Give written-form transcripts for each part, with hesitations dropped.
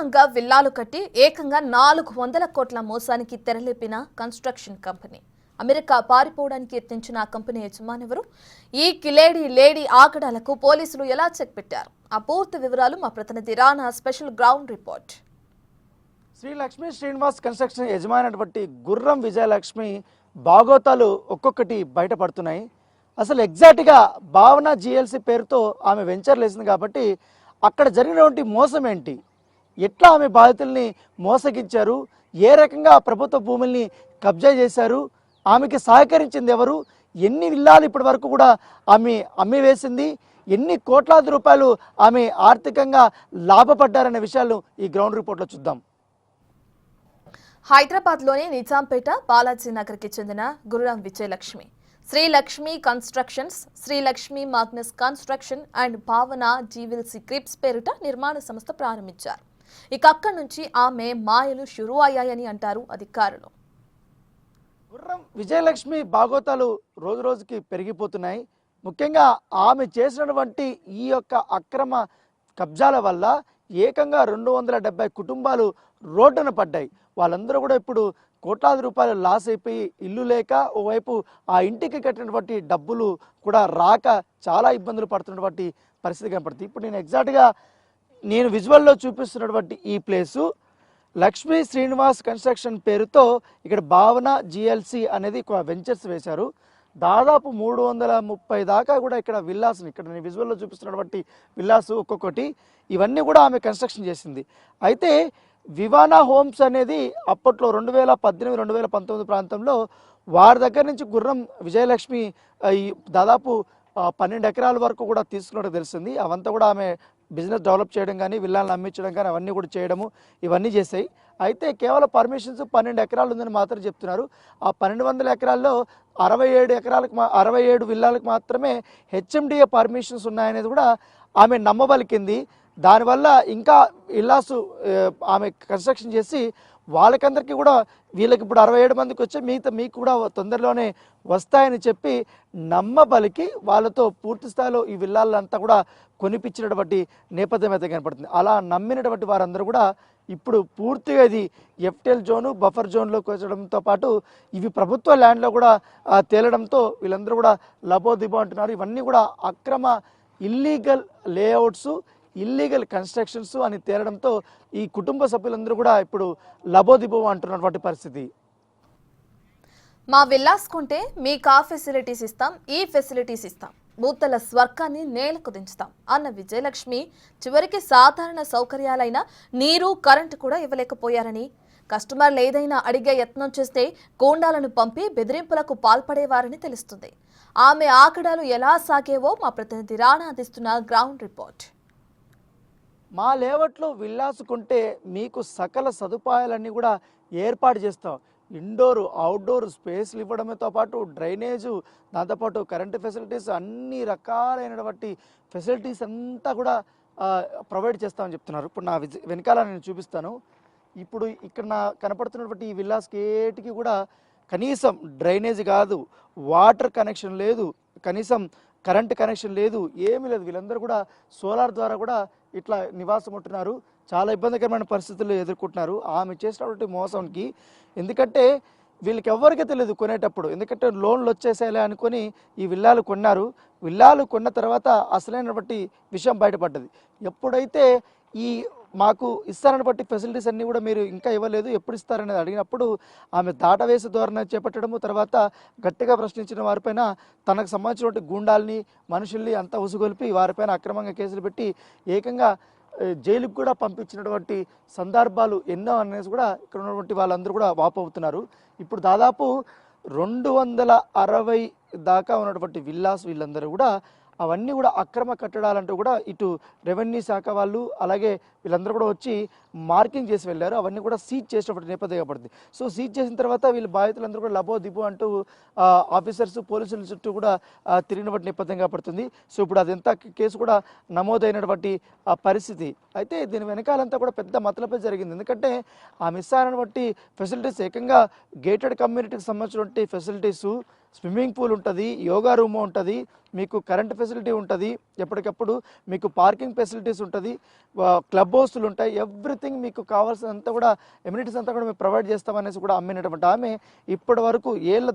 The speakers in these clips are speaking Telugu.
అక్రమంగా విల్లాలు కట్టి ఏకంగా 400 కోట్ల మోసానికి తెరలేపిన కన్స్ట్రక్షన్ కంపెనీ. అమెరికా పారిపోవడానికి యత్నించిన ఆ కంపెనీ యజమానెవరు? ఈ లేడీ ఆగడాలకు పోలీసులు ఎలా చెక్ పెట్టారు? ఆ పూర్తి వివరాలు మా ప్రతినిధి Rana special ground report. Sri Lakshmi Srinivas construction యజమానటువంటి గుర్రం విజయలక్ష్మి బాగోతాలు ఒక్కొక్కటి బయటపడుతున్నాయి. అసలు ఎగ్జాక్ట్గా భావన జిఎల్సి పేరుతో ఆమె వెంచర్లు వేసింది కాబట్టి అక్కడ జరిగినటువంటి మోసం ఏంటి, ఎట్లా ఆమె బాధితుల్ని మోసగించారు, ఏ రకంగా ప్రభుత్వ భూముల్ని కబ్జా చేశారు, ఆమెకి సహకరించింది ఎవరు, ఎన్ని విల్లాలు ఇప్పటి వరకు కూడా ఆమె అమ్మి వేసింది, ఎన్ని కోట్లాది రూపాయలు ఆమె ఆర్థికంగా లాభపడ్డారనే విషయాలు ఈ గ్రౌండ్ రిపోర్ట్లో చూద్దాం. హైదరాబాద్లోని నిజాంపేట బాలాజీ నగర్కి చెందిన గుర్రం Vijayalakshmi Srilakshmi constructions, Srilakshmi Magnus construction and భావన జీవిల్సీ క్రిప్స్ పేరిట నిర్మాణ సంస్థ ప్రారంభించారు. ఇక అక్కడి నుంచి ఆమె మాయలు షురూ అయ్యాయని అంటారు అధికారులు. గుర్రం విజయలక్ష్మి బాగోతాలు రోజు రోజుకి పెరిగిపోతున్నాయి. ముఖ్యంగా ఆమె చేసినటువంటి ఈ యొక్క అక్రమ కబ్జాల వల్ల ఏకంగా 270 కుటుంబాలు రోడ్డున పడ్డాయి. వాళ్ళందరూ కూడా ఇప్పుడు కోట్లాది రూపాయలు లాస్ అయిపోయి ఇల్లు లేక, ఓవైపు ఆ ఇంటికి కట్టినటువంటి డబ్బులు కూడా రాక చాలా ఇబ్బందులు పడుతున్నటువంటి పరిస్థితి కనపడుతుంది. ఇప్పుడు నేను ఎగ్జాక్ట్గా విజువల్లో చూపిస్తున్నటువంటి ఈ ప్లేసు లక్ష్మీ శ్రీనివాస్ కన్స్ట్రక్షన్ పేరుతో ఇక్కడ భావన జిఎల్సి అనేది వెంచర్స్ వేశారు. దాదాపు 330 దాకా కూడా ఇక్కడ విల్లాస్, ఇక్కడ నేను విజువల్లో చూపిస్తున్నటువంటి విల్లాస్ ఒక్కొక్కటి, ఇవన్నీ కూడా ఆమె కన్స్ట్రక్షన్ చేసింది. అయితే వివానా హోమ్స్ అనేది అప్పట్లో 2018-2019 ప్రాంతంలో వారి దగ్గర నుంచి గుర్రం విజయలక్ష్మి దాదాపు 12 ఎకరాల వరకు కూడా తీసుకున్నట్టు తెలిసింది. అవంతా కూడా ఆమె బిజినెస్ డెవలప్ చేయడం కానీ, విల్లాలను అమ్మించడం కానీ అవన్నీ కూడా చేయడము ఇవన్నీ చేశాయి. అయితే కేవలం పర్మిషన్స్ 12 ఎకరాలు ఉందని మాత్రం చెప్తున్నారు. ఆ 1200 ఎకరాల్లో 67 విల్లాలకు మాత్రమే హెచ్ఎండిఏ పర్మిషన్స్ ఉన్నాయనేది కూడా ఆమె నమ్మబలికింది. దానివల్ల ఇంకా ఇల్లాసు ఆమె కన్స్ట్రక్షన్ చేసి వాళ్ళకందరికీ కూడా వీళ్ళకి ఇప్పుడు 67 మందికి వచ్చే మిగతా మీకు కూడా తొందరలోనే వస్తాయని చెప్పి నమ్మబలికి వాళ్ళతో పూర్తి స్థాయిలో ఈ విల్లాలంతా కూడా కొనిపించినటువంటి నేపథ్యం అయితే కనపడుతుంది. అలా నమ్మినటువంటి వారందరూ కూడా ఇప్పుడు పూర్తిగా ఇది ఎఫ్టిఎల్ జోను, బఫర్ జోన్లోకి వచ్చడంతో పాటు ఇవి ప్రభుత్వ ల్యాండ్లో కూడా తేలడంతో వీళ్ళందరూ కూడా లబోదిబో అంటున్నారు. ఇవన్నీ కూడా అక్రమ ఇల్లీగల్ లేఅవుట్స్, ఇల్లీగల్ కన్స్ట్రక్షన్స్ అని తేలడంతో ఈ కుటుంబ సభ్యులందరూ కూడా ఇప్పుడు లబోదిబో అంటున్నటువంటి పరిస్థితి. మా విల్లాస్ కొంటే మీకు ఆ ఫెసిలిటీస్ ఇస్తాం, ఈ ఫెసిలిటీస్ ఇస్తాం, భూతల స్వర్గాన్ని నేలకు దించుతాం అన్న విజయలక్ష్మి చివరికి సాధారణ సౌకర్యాలైన నీరు, కరెంటు కూడా ఇవ్వలేకపోయారని, కస్టమర్లు ఏదైనా అడిగే యత్నం చేస్తే గూండాలను పంపి బెదిరింపులకు పాల్పడేవారని తెలుస్తుంది. ఆమె ఆకడాలు ఎలా సాగేవో మా ప్రతినిధి రానా అందిస్తున్న గ్రౌండ్ రిపోర్ట్. మా లేఅవుట్లో విల్లాసుకుంటే మీకు సకల సదుపాయాలన్నీ కూడా ఏర్పాటు చేస్తాం. ఇండోర్, అవుట్డోర్ స్పేస్లు ఇవ్వడంతో పాటు డ్రైనేజు, దాంతోపాటు కరెంటు ఫెసిలిటీస్, అన్ని రకాలైనటువంటి ఫెసిలిటీస్ అంతా కూడా ప్రొవైడ్ చేస్తామని చెప్తున్నారు. ఇప్పుడు నా వెనకాల నేను చూపిస్తాను. ఇప్పుడు ఇక్కడ నా కనపడుతున్నటువంటి ఈ విల్లాస్కి ఏటికి కూడా కనీసం డ్రైనేజ్ కాదు, వాటర్ కనెక్షన్ లేదు, కనీసం కరెంట్ కనెక్షన్ లేదు, ఏమీ లేదు. వీళ్ళందరూ కూడా సోలార్ ద్వారా కూడా ఇట్లా నివాసం ఉంటున్నారు. చాలా ఇబ్బందికరమైన పరిస్థితులు ఎదుర్కొంటున్నారు ఆమె చేసినటువంటి మోసంకి. ఎందుకంటే వీళ్ళకి ఎవరికీ తెలియదు కొనేటప్పుడు, ఎందుకంటే లోన్లు వచ్చేసేలే అనుకొని ఈ విల్లాలు కొన్నారు. విల్లాలు కొన్న తర్వాత అసలైనటువంటి విషయం బయటపడ్డది. ఎప్పుడైతే ఈ మాకు ఇస్తారని బట్టి ఫెసిలిటీస్ అన్నీ కూడా మీరు ఇంకా ఇవ్వలేదు, ఎప్పుడు ఇస్తారనేది అడిగినప్పుడు ఆమె దాటవేసి ధోరణి చేపట్టడము, తర్వాత గట్టిగా ప్రశ్నించిన వారిపైన తనకు సంబంధించినటువంటి గూండాల్ని, మనుషుల్ని అంతా ఉసుగొల్పి వారిపైన అక్రమంగా కేసులు పెట్టి ఏకంగా జైలుకు కూడా పంపించినటువంటి సందర్భాలు ఎన్నో అనేసి కూడా ఇక్కడ ఉన్నటువంటి వాళ్ళందరూ కూడా వాపోతున్నారు. ఇప్పుడు దాదాపు 260 దాకా ఉన్నటువంటి విల్లాస్ వీళ్ళందరూ కూడా అవన్నీ కూడా అక్రమ కట్టడాలంటూ కూడా ఇటు రెవెన్యూ శాఖ వాళ్ళు అలాగే వీళ్ళందరూ కూడా వచ్చి మార్కింగ్ చేసి వెళ్ళారు. అవన్నీ కూడా సీజ్ చేసినప్పుడు నేపథ్యం పడుతుంది. సో సీజ్ చేసిన తర్వాత వీళ్ళు బాధితులందరూ కూడా లబో దిబో అంటూ ఆఫీసర్స్, పోలీసుల చుట్టూ కూడా తిరిగినటువంటి నేపథ్యంగా పడుతుంది. సో ఇప్పుడు అదంతా కేసు కూడా నమోదైనటువంటి పరిస్థితి. అయితే దీని వెనకాలంతా కూడా పెద్ద మతలపై జరిగింది. ఎందుకంటే ఆ మిస్ అయినటువంటి ఫెసిలిటీస్ ఏకంగా గేటెడ్ కమ్యూనిటీకి సంబంధించినటువంటి ఫెసిలిటీసు, స్విమ్మింగ్ పూల్ ఉంటుంది, యోగా రూమ్ ఉంటుంది, మీకు కరెంట్ ఫెసిలిటీ ఉంటుంది, ఎప్పటికప్పుడు మీకు పార్కింగ్ ఫెసిలిటీస్ ఉంటుంది, క్లబ్ హౌస్లు ఉంటాయి, ఎవ్రీథింగ్ మీకు కావాల్సినంత కూడా ఎమ్యూనిటీస్ అంతా కూడా మేము ప్రొవైడ్ చేస్తామనేసి కూడా అమ్మినటువంటి ఆమె ఇప్పటి వరకు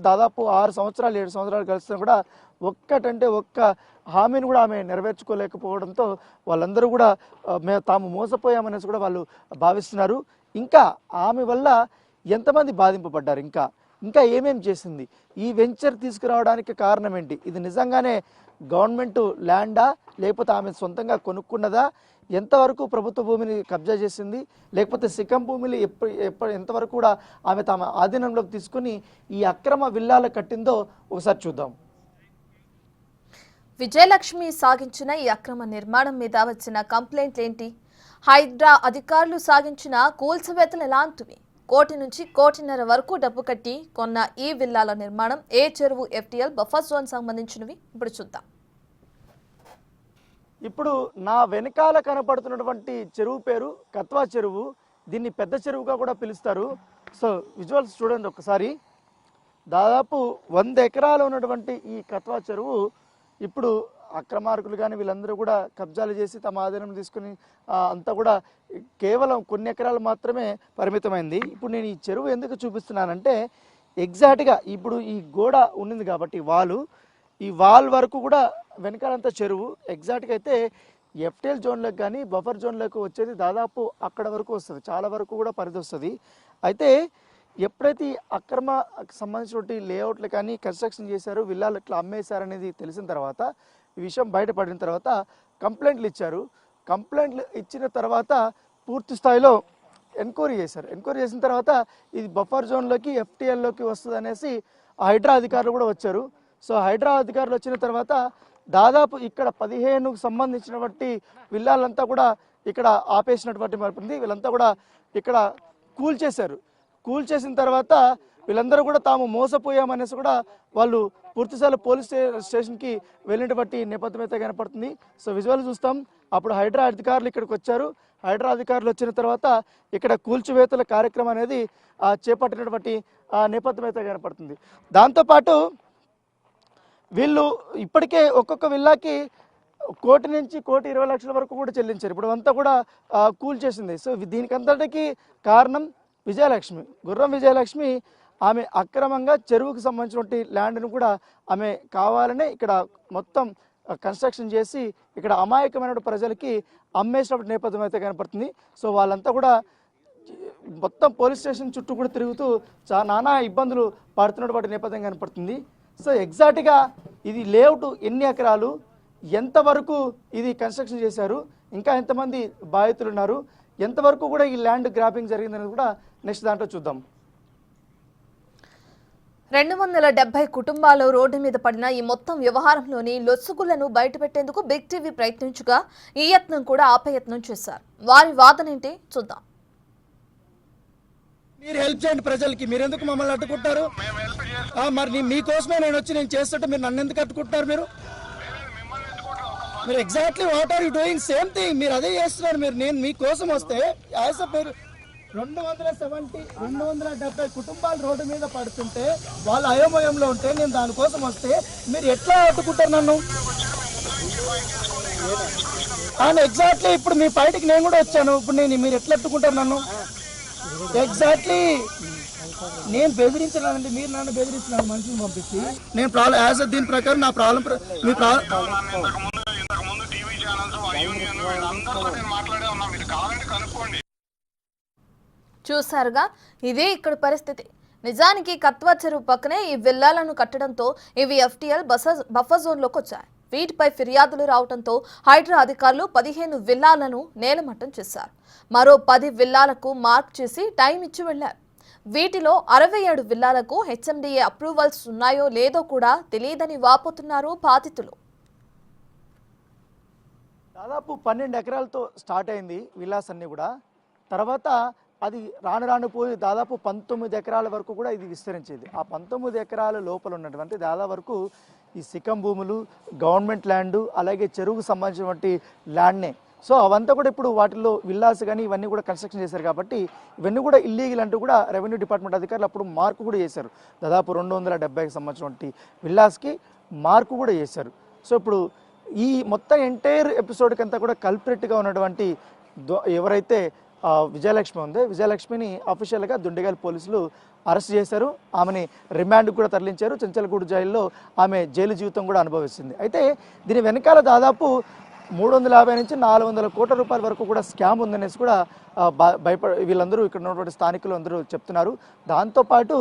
దాదాపు 6 సంవత్సరాలు 7 సంవత్సరాలు కలిసినా కూడా ఒక్క హామీని కూడా ఆమె నెరవేర్చుకోలేకపోవడంతో వాళ్ళందరూ కూడా తాము మోసపోయామనేసి కూడా వాళ్ళు భావిస్తున్నారు. ఇంకా ఆమె వల్ల ఎంతమంది బాధింపబడ్డారు, ఇంకా ఏమేం చేసింది, ఈ వెంచర్ తీసుకురావడానికి కారణం ఏంటి, ఇది నిజంగానే గవర్నమెంట్ ల్యాండా లేకపోతే ఆమె సొంతంగా కొనుక్కున్నదా, ఎంతవరకు ప్రభుత్వ భూమిని కబ్జా చేసింది, లేకపోతే సిక్కం భూమిని ఎంతవరకు కూడా ఆమె తమ ఆధీనంలోకి తీసుకుని ఈ అక్రమ విల్లాలు కట్టిందో ఒకసారి చూద్దాం. విజయలక్ష్మి సాగించిన ఈ అక్రమ నిర్మాణం మీద వచ్చిన కంప్లైంట్లు ఏంటి? హైడ్రా అధికారులు సాగించిన కూల్చివేతలు ఎలాంటివి? కోటి నుంచి కోటిన్నర వరకు డబ్బు కట్టి కొన్న ఈ విల్లాల నిర్మాణం ఏ చెరువు FTL బఫర్ జోన్ సంబంధించినవి ఇప్పుడు చూద్దాం. ఇప్పుడు నా వెనకాల కనపడుతున్నటువంటి చెరువు పేరు కత్వా చెరువు. దీన్ని పెద్ద చెరువుగా కూడా పిలుస్తారు. సో విజువల్స్ చూడండి ఒకసారి. దాదాపు 100 ఎకరాలు ఉన్నటువంటి ఈ కత్వా చెరువు ఇప్పుడు అక్రమార్కులు కానీ వీళ్ళందరూ కూడా కబ్జాలు చేసి తమ ఆధీనం తీసుకుని అంతా కూడా కేవలం కొన్ని ఎకరాలు మాత్రమే పరిమితమైంది. ఇప్పుడు నేను ఈ చెరువు ఎందుకు చూపిస్తున్నానంటే ఎగ్జాక్ట్గా ఇప్పుడు ఈ గోడ ఉన్నింది కాబట్టి ఈ వాల్ వరకు కూడా వెనకాలంతా చెరువు. ఎగ్జాక్ట్గా అయితే FTL జోన్లకు కానీ బఫర్ జోన్లకు వచ్చేది దాదాపు అక్కడ వరకు వస్తుంది, చాలా వరకు కూడా పరిధి వస్తుంది. అయితే ఎప్పుడైతే అక్రమ సంబంధించినటువంటి లేఅవుట్లు కానీ కన్స్ట్రక్షన్ చేశారు, విల్లాలు ఇట్లా అమ్మేశారనేది తెలిసిన తర్వాత, ఈ విషయం బయటపడిన తర్వాత కంప్లైంట్లు ఇచ్చారు. కంప్లైంట్లు ఇచ్చిన తర్వాత పూర్తి స్థాయిలో ఎంక్వైరీ చేశారు. ఎంక్వైరీ చేసిన తర్వాత ఇది బఫర్ జోన్లోకి FTLలోకి వస్తుంది అనేసి హైడ్రా అధికారులు కూడా వచ్చారు. సో హైడ్రా అధికారులు వచ్చిన తర్వాత దాదాపు ఇక్కడ 15కు సంబంధించినటువంటి విల్లాలంతా కూడా ఇక్కడ ఆపేసినటువంటి పరిస్థితి. వీళ్ళంతా కూడా ఇక్కడ కూల్చేశారు. కూల్చేసిన తర్వాత వీళ్ళందరూ కూడా తాము మోసపోయామనేసి కూడా వాళ్ళు పూర్తిస్థాయిలో పోలీస్ స్టేషన్కి వెళ్ళినటువంటి నేపథ్యం అయితే కనపడుతుంది. సో విజువల్ చూస్తాం. అప్పుడు హైడ్రా అధికారులు ఇక్కడికి వచ్చారు. హైడ్రా అధికారులు వచ్చిన తర్వాత ఇక్కడ కూల్చివేతల కార్యక్రమం అనేది చేపట్టినటువంటి నేపథ్యం అయితే కనపడుతుంది. దాంతోపాటు వీళ్ళు ఇప్పటికే ఒక్కొక్క విల్లాకి 1 కోటి నుంచి 1,20,00,000 వరకు కూడా చెల్లించారు. ఇప్పుడు అంతా కూడా కూల్చేసింది. సో దీనికంతటికి కారణం విజయలక్ష్మి, గుర్రం విజయలక్ష్మి. ఆమె అక్రమంగా చెరువుకు సంబంధించినటువంటి ల్యాండ్ను కూడా ఆమె కావాలనే ఇక్కడ మొత్తం కన్స్ట్రక్షన్ చేసి ఇక్కడ అమాయకమైన ప్రజలకి అమ్మేసినటువంటి నేపథ్యం అయితే కనపడుతుంది. సో వాళ్ళంతా కూడా మొత్తం పోలీస్ స్టేషన్ చుట్టూ కూడా తిరుగుతూ నానా ఇబ్బందులు పడుతున్నటువంటి నేపథ్యం కనపడుతుంది. సో ఎగ్జాక్ట్గా ఇది లేఅవుట్ ఎన్ని ఎకరాలు, ఎంతవరకు ఇది కన్స్ట్రక్షన్ చేశారు, ఇంకా ఎంతమంది బాధితులు ఉన్నారు, ఎంతవరకు కూడా ఈ ల్యాండ్ గ్రాపింగ్ జరిగిందనేది కూడా నెక్స్ట్ దాంట్లో చూద్దాం. 270 కుటుంబాలు రోడ్డు మీద పడిన ఈ మొత్తం వ్యవహారంలోని లొసుగులను బయటపెట్టేందుకు బిగ్ టీవీ ప్రయత్నించగా ఈ యత్నం కూడా ఆపయత్నం చేశారు. వారి వాదనేంటి చూద్దాం. మీరు హెల్ప్ చేయండి ప్రజలకి, మీరు ఎందుకు మమ్మల్ని అడ్డుకుంటారు? మరి మీకోసమే నేను చేస్తుంటే మీరు నన్ను ఎందుకు అడ్డుకుంటారు? మీరు exactly what are you doing? Same thing మీరు అదే చేస్తున్నారు. నేను మీకోసం వస్తే యాజ్ మీరు 270 కుటుంబాలు రోడ్డు మీద పడుతుంటే వాళ్ళు అయోమయంలో ఉంటే నేను దానికోసం వస్తే మీరు ఎట్లా అడ్డుకుంటారు నన్ను? ఎగ్జాక్ట్లీ ఇప్పుడు మీ బయటికి నేను కూడా వచ్చాను. ఇప్పుడు మీరు ఎట్లా అడ్డుకుంటారు నన్ను? ఎగ్జాక్ట్లీ నేను బెదిరించానండి, మీరు నన్ను బెదిరించినారు మనిషిని పంపించి. నేను ప్రాబ్లం యాజ్ దీని ప్రకారం నా ప్రాబ్లం మీ చూసారుగా, ఇదే ఇక్కడ పరిస్థితి. నిజానికి కత్వా చెరువు పక్కనే ఈ విల్లాలను కట్టడంతో ఇవి FTL బఫర్ జోన్లోకి వచ్చాయి. వీటిపై ఫిర్యాదులు రావడంతో హైడ్రా అధికారులు 15 విల్లాలను నేలమట్టం చేశారు. మరో 10 విల్లాలకు మార్క్ చేసి టైం ఇచ్చి వెళ్లారు. వీటిలో 67 విల్లాలకు HMDA అప్రూవల్స్ ఉన్నాయో లేదో కూడా తెలియదని వాపోతున్నారు బాధితులు. దాదాపు 12 ఎకరాలతో స్టార్ట్ అయింది విల్లాస్ అన్ని కూడా. తర్వాత అది రాను పోయి దాదాపు 19 ఎకరాల వరకు కూడా ఇది విస్తరించేది. ఆ 19 ఎకరాల లోపల ఉన్నటువంటి దాదాపు వరకు ఈ సిక్కం భూములు, గవర్నమెంట్ ల్యాండ్, అలాగే చెరువుకు సంబంధించినటువంటి ల్యాండ్నే సో అవంతా కూడా ఇప్పుడు వాటిల్లో విల్లాస్ కానీ ఇవన్నీ కూడా కన్స్ట్రక్షన్ చేశారు కాబట్టి ఇవన్నీ కూడా ఇల్లీగల్ అంటూ కూడా రెవెన్యూ డిపార్ట్మెంట్ అధికారులు అప్పుడు మార్కు కూడా చేశారు. దాదాపు 270కి సంబంధించిన విల్లాస్కి మార్కు కూడా చేశారు. సో ఇప్పుడు ఈ మొత్తం ఎంటైర్ ఎపిసోడ్కి అంతా కూడా కల్ప్రిట్గా ఉన్నటువంటి ఎవరైతే విజయలక్ష్మి ఉందో విజయలక్ష్మిని అఫీషియల్గా దుండిగల్ పోలీసులు అరెస్ట్ చేశారు. ఆమెని రిమాండ్కి కూడా తరలించారు. చెంచల్గూడు జైల్లో ఆమె జైలు జీవితం కూడా అనుభవిస్తుంది. అయితే దీని వెనకాల దాదాపు 350 నుంచి 400 కోట్ల రూపాయల వరకు కూడా స్కామ్ ఉందనేసి కూడా వీళ్ళందరూ ఇక్కడ ఉన్నటువంటి స్థానికులు అందరూ చెప్తున్నారు. దాంతోపాటు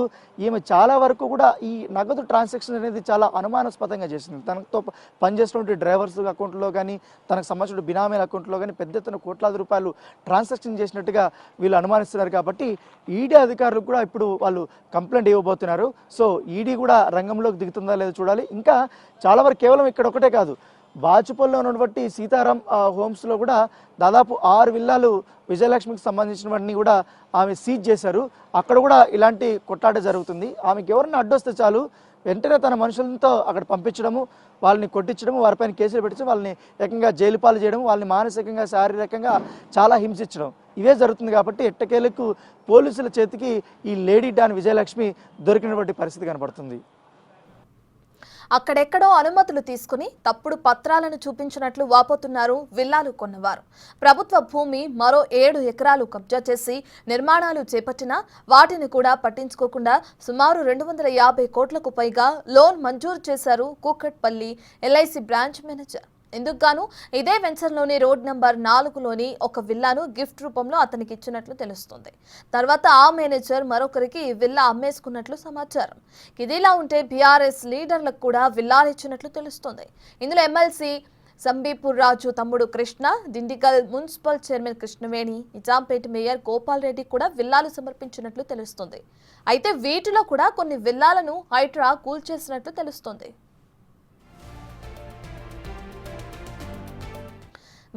ఈమె చాలా వరకు కూడా ఈ నగదు ట్రాన్సాక్షన్ అనేది చాలా అనుమానాస్పదంగా చేసింది. తనతో పనిచేసినటువంటి డ్రైవర్స్ అకౌంట్లో కానీ తనకు సంబంధించిన బినామీల అకౌంట్లో కానీ పెద్ద ఎత్తున కోట్లాది రూపాయలు ట్రాన్సాక్షన్ చేసినట్టుగా వీళ్ళు అనుమానిస్తున్నారు. కాబట్టి ఈడీ అధికారులు కూడా ఇప్పుడు వాళ్ళు కంప్లైంట్ ఇవ్వబోతున్నారు. సో ఈడీ కూడా రంగంలోకి దిగుతుందా లేదో చూడాలి. ఇంకా చాలా వరకు కేవలం ఇక్కడ ఒకటే కాదు, బాచుపల్లిలో ఉన్నటువంటి సీతారాం హోమ్స్లో కూడా దాదాపు 6 విల్లాలు విజయలక్ష్మికి సంబంధించినవన్నీ కూడా ఆమె సీజ్ చేశారు. అక్కడ కూడా ఇలాంటి కొట్లాట జరుగుతుంది. ఆమెకి ఎవరన్నా అడ్డొస్తే చాలు వెంటనే తన మనుషులతో అక్కడ పంపించడము, వాళ్ళని కొట్టించడము, వారిపైన కేసులు పెట్టించడం, వాళ్ళని ఏకంగా జైలు పాలు చేయడం, వాళ్ళని మానసికంగా శారీరకంగా చాలా హింసించడం ఇవే జరుగుతుంది. కాబట్టి ఎట్టకేలకు పోలీసుల చేతికి ఈ లేడీ డాన్ విజయలక్ష్మి దొరికినటువంటి పరిస్థితి కనబడుతుంది. అక్కడెక్కడో అనుమతులు తీసుకుని తప్పుడు పత్రాలను చూపించినట్లు వాపోతున్నారు విల్లాలు కొన్నవారు. ప్రభుత్వ భూమి మరో 7 ఎకరాలు కబ్జా చేసి నిర్మాణాలు చేపట్టినా వాటిని కూడా పట్టించుకోకుండా సుమారు 250 కోట్లకు పైగా లోన్ మంజూరు చేశారు కూకట్పల్లి ఎల్ఐసి బ్రాంచ్ మేనేజర్. ఇందుకుగాను ఇదే వెంచర్లోని రోడ్ నంబర్ 4లోని ఒక విల్లాను గిఫ్ట్ రూపంలో అతనికి ఇచ్చినట్లు తెలుస్తుంది. తర్వాత ఆ మేనేజర్ మరొకరికి ఈ విల్లా అమ్మేసుకున్నట్లు సమాచారం. ఇదిలా ఉంటే బీఆర్ఎస్ లీడర్లకు కూడా విల్లాలు ఇచ్చినట్లు తెలుస్తుంది. ఇందులో ఎమ్మెల్సీ సంబీపూర్ రాజు తమ్ముడు Krishna, Dindigul municipal chairman Krishnaveni, Nizampet mayor Gopal Reddy కూడా విల్లాలు సమర్పించినట్లు తెలుస్తుంది. అయితే వీటిలో కూడా కొన్ని విల్లాలను హైడ్రా కూల్చేసినట్లు తెలుస్తుంది.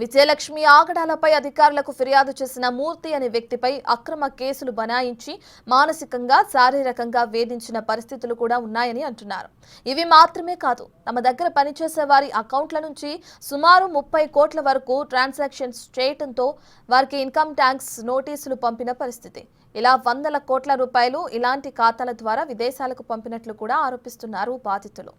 విజయలక్ష్మి ఆగడాలపై అధికారులకు ఫిర్యాదు చేసిన మూర్తి అనే వ్యక్తిపై అక్రమ కేసులు బనాయించి మానసికంగా శారీరకంగా వేధించిన పరిస్థితులు కూడా ఉన్నాయని అంటున్నారు. ఇవి మాత్రమే కాదు, తమ దగ్గర పనిచేసే వారి అకౌంట్ల నుంచి సుమారు 30 కోట్ల వరకు ట్రాన్సాక్షన్స్ చేయడంతో వారికి ఇన్కమ్ ట్యాక్స్ నోటీసులు పంపిన పరిస్థితి. ఇలా 100 కోట్ల రూపాయలు ఇలాంటి ఖాతాల ద్వారా విదేశాలకు పంపినట్లు కూడా ఆరోపిస్తున్నారు బాధితులు.